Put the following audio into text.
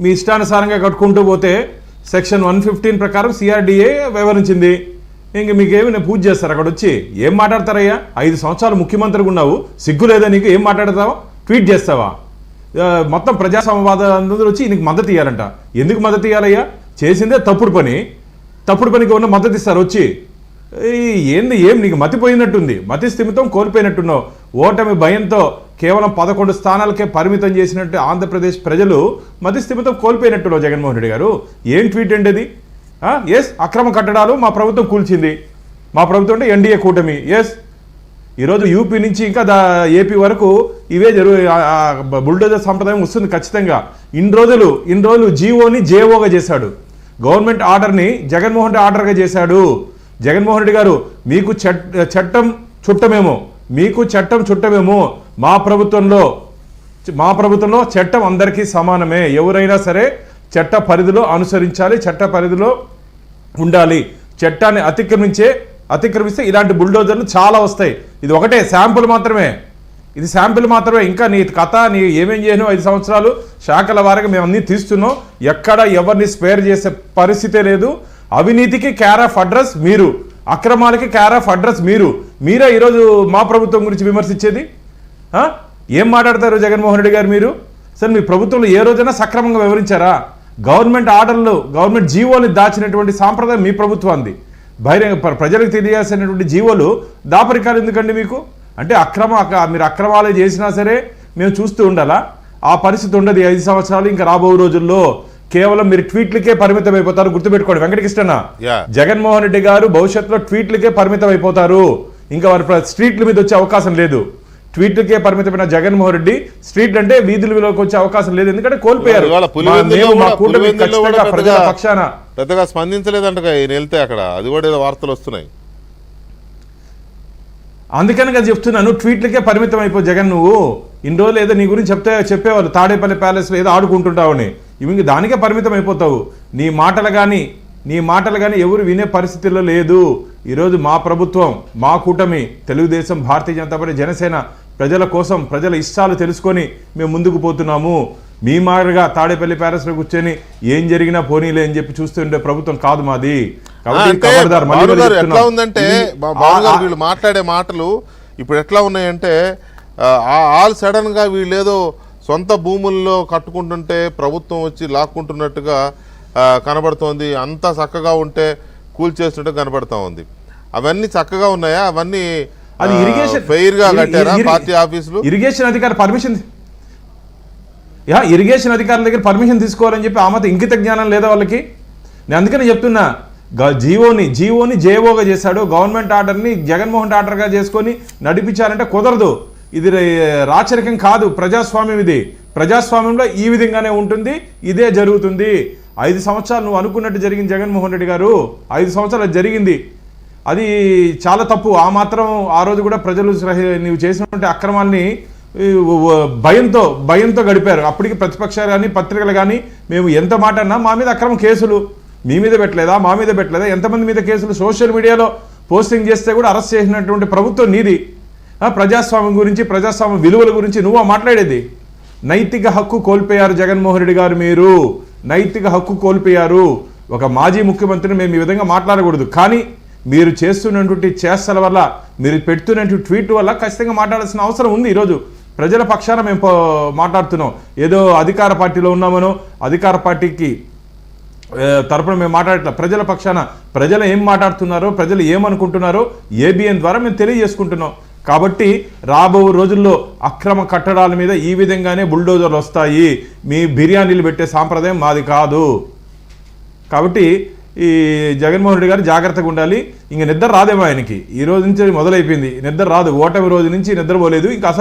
మీ ఇష్టానుసారంగా కట్టుకుంటూ పోతే సెక్షన్ 115 ప్రకారం సిఆర్డిఏ వివరించింది. ఇంక మీకేమి నేను పూజ చేస్తారు అక్కడ వచ్చి ఏం మాట్లాడతారయ్యా? 5 సంవత్సరాలు ముఖ్యమంత్రిగా ఉన్నావు, సిగ్గు లేదా నీకు? ఏం మాట్లాడతావా? ట్వీట్ చేస్తావా? మొత్తం ప్రజాసంవాదాలు వచ్చి నీకు మద్దతు ఇవ్వాలంట. ఎందుకు మద్దతు ఇవ్వాలయ్యా? చేసిందే తప్పుడు పని, తప్పుడు పనికి ఉన్న మద్దతు ఇస్తారు వచ్చి. ఏంది ఏం నీకు మతిపోయినట్టుంది, మతి స్థిమితం కోల్పోయినట్టున్నావు. ఓటమి భయంతో కేవలం 11 స్థానాలకే పరిమితం చేసినట్టు ఆంధ్రప్రదేశ్ ప్రజలు మతి స్థిమితం కోల్పోయినట్టున్నావు జగన్మోహన్ రెడ్డి గారు. ఏం ట్వీట్ అండి అది? ఎస్, అక్రమ కట్టడాలు మా ప్రభుత్వం కూల్చింది. మా ప్రభుత్వం అంటే ఎన్డీఏ కూటమి. ఎస్, ఈరోజు యూపీ నుంచి ఇంకా ఏపీ వరకు ఇవే బుల్డోజర్ సంప్రదాయం వస్తుంది ఖచ్చితంగా. ఇన్ని రోజులు జీవోని జేఓగా చేశాడు, గవర్నమెంట్ ఆర్డర్ని జగన్మోహన్ రెడ్డి ఆర్డర్గా చేశాడు. జగన్మోహన్ రెడ్డి గారు మీకు చట్టం చుట్టమేమో, మీకు చట్టం చుట్టమేమో. మా ప్రభుత్వంలో చట్టం అందరికీ సమానమే. ఎవరైనా సరే చట్ట పరిధిలో అనుసరించాలి, చట్ట పరిధిలో ఉండాలి. చట్టాన్ని అతిక్రమిస్తే ఇలాంటి బుల్డోజర్లు చాలా వస్తాయి. ఇది ఒకటే శాంపుల్ మాత్రమే, ఇది శాంపుల్ మాత్రమే. ఇంకా నీ కథ, నీ ఏమేం చేయను 5 సంవత్సరాలు శాఖల వారికి మేము అన్నీ తీస్తున్నాం. ఎక్కడ ఎవరిని స్పేర్ చేసే పరిస్థితే లేదు. అవినీతికి కేర్ ఆఫ్ అడ్రస్ మీరు, అక్రమాలకి కేర్ ఆఫ్ అడ్రస్ మీరు. మీరే ఈరోజు మా ప్రభుత్వం గురించి విమర్శించేది? ఏం మాట్లాడతారు జగన్మోహన్ రెడ్డి గారు మీరు? సార్, మీ ప్రభుత్వంలో ఏ రోజైనా సక్రమంగా వివరించారా? గవర్నమెంట్ ఆర్డర్లు, గవర్నమెంట్ జీవోని దాచినటువంటి సాంప్రదాయం మీ ప్రభుత్వాన్ని. బహిరంగ ప్రజలకు తెలియాల్సినటువంటి జీవోలు దాపరికాలు ఎందుకండి మీకు? అంటే మీరు అక్రమాలు చేసినా సరే మేము చూస్తూ ఉండాలా? ఆ పరిస్థితి ఉండదు 5 సంవత్సరాలు. ఇంకా రాబో రోజుల్లో కేవలం మీరు ట్వీట్లకే పరిమితం అయిపోతారు. గుర్తుపెట్టుకోండి వెంకటకృష్ణ, జగన్మోహన్ రెడ్డి గారు భవిష్యత్తులో ట్వీట్లకే పరిమితం అయిపోతారు. ఇంకా వారి స్ట్రీట్ల మీద వచ్చే అవకాశం లేదు. ట్వీట్లకే పరిమితమైన జగన్మోహన్ రెడ్డి స్ట్రీట్ అంటే వీధులలోకి వచ్చే అవకాశం లేదు. ఎందుకంటే కోల్పోయారు. ప్రజల పక్షాన పెద్దగా స్పందించలేదంట వెళ్తే అక్కడ, అది కూడా ఏదో వార్తలు వస్తున్నాయి. అందుకని చెప్తున్నాను, ట్వీట్లకే పరిమితం అయిపో జగన్. నువ్వు ఇన్ని రోజులు ఏదో నీ గురించి చెప్పేవాళ్ళు తాడేపల్లి ప్యాలెస్లో ఏదో ఆడుకుంటుంటావని, ఇవి దానికే పరిమితం అయిపోతావు. నీ మాటలు కానీ ఎవరు వినే పరిస్థితుల్లో లేదు. ఈరోజు మా ప్రభుత్వం, మా కూటమి, తెలుగుదేశం, భారతీయ జనతా పార్టీ, జనసేన ప్రజల కోసం, ప్రజల ఇష్టాలు తెలుసుకొని మేము ముందుకు పోతున్నాము. మీ మాదిరిగా తాడేపల్లి ప్యాలెస్లో కూర్చొని ఏం జరిగినా పోనీలే అని చెప్పి చూస్తుండే ప్రభుత్వం కాదు మాది. ఎట్లా ఉందంటే వీళ్ళు మాట్లాడే మాటలు ఇప్పుడు ఎట్లా ఉన్నాయంటే, ఆల్ సడన్ గా వీళ్ళేదో సొంత భూముల్లో కట్టుకుంటుంటే ప్రభుత్వం వచ్చి లాక్కుంటున్నట్టుగా కనబడుతోంది. అంతా చక్కగా ఉంటే కూల్చేస్తుంటే కనబడతా ఉంది. అవన్నీ చక్కగా ఉన్నాయా? అవన్నీ అది ఇరిగేషన్ ఫెయిర్ గా కట్టారా పార్టీ ఆఫీసులు? ఇరిగేషన్ అధికారుల దగ్గర పర్మిషన్ తీసుకోవాలని చెప్పి ఆమె ఇంకిత జ్ఞానం లేదా వాళ్ళకి? నేను అందుకని చెప్తున్నా, జీవోని జేఓగా చేశాడు. గవర్నమెంట్ ఆర్డర్ని జగన్మోహన్ ఆర్డర్గా చేసుకొని నడిపించాలంటే కుదరదు. ఇది రాచరికం కాదు, ప్రజాస్వామ్యం. ఇది ప్రజాస్వామ్యంలో ఈ విధంగానే ఉంటుంది, ఇదే జరుగుతుంది. 5 సంవత్సరాలు నువ్వు అనుకున్నట్టు జరిగింది జగన్మోహన్ రెడ్డి గారు. 5 సంవత్సరాలు జరిగింది, అది చాలా తప్పు. ఆ మాత్రం ఆ రోజు కూడా ప్రజలు నీవు చేసినటువంటి అక్రమాల్ని భయంతో గడిపారు. అప్పటికి ప్రతిపక్షాలు కానీ పత్రికలు కానీ మేము ఎంత మాట అన్నా మా మీద అక్రమ కేసులు మీ మీద పెట్టలేదా, మా మీద పెట్టలేదా? ఎంతమంది మీద కేసులు సోషల్ మీడియాలో పోస్టింగ్ చేస్తే కూడా అరెస్ట్ చేసినటువంటి ప్రభుత్వం నీది. ప్రజాస్వామ్యం గురించి, ప్రజాస్వామ్య విలువల గురించి నువ్వు మాట్లాడేది? నైతిక హక్కు కోల్పోయారు జగన్మోహన్ రెడ్డి గారు. మీరు నైతిక హక్కు కోల్పోయారు. ఒక మాజీ ముఖ్యమంత్రిని మేము ఈ విధంగా మాట్లాడకూడదు, కానీ మీరు చేస్తున్నటువంటి చేష్టల వల్ల, మీరు పెడుతున్నటువంటి ట్వీట్ వల్ల ఖచ్చితంగా మాట్లాడాల్సిన అవసరం ఉంది. ఈరోజు ప్రజల పక్షాన మేము మాట్లాడుతున్నాం. ఏదో అధికార పార్టీలో ఉన్నామనో, అధికార పార్టీకి తరపున మేము మాట్లాడట్లా. ప్రజల పక్షాన ప్రజలు ఏం మాట్లాడుతున్నారో, ప్రజలు ఏమనుకుంటున్నారో ఏబిఎన్ ద్వారా మేము తెలియజేసుకుంటున్నాం. కాబట్టి రాబో రోజుల్లో అక్రమ కట్టడాల మీద ఈ విధంగానే బుల్డోజర్లు వస్తాయి. మీ బిర్యానీలు పెట్టే సాంప్రదాయం మాది కాదు. కాబట్టి ఈ జగన్మోహన్ రెడ్డి గారు జాగ్రత్తగా ఉండాలి. ఇంక నిద్ర రాదేమో ఆయనకి. ఈ రోజు నుంచి మొదలైపోయింది నిద్ర రాదు. ఓటమి రోజు నుంచి నిద్రపోలేదు. ఇంకా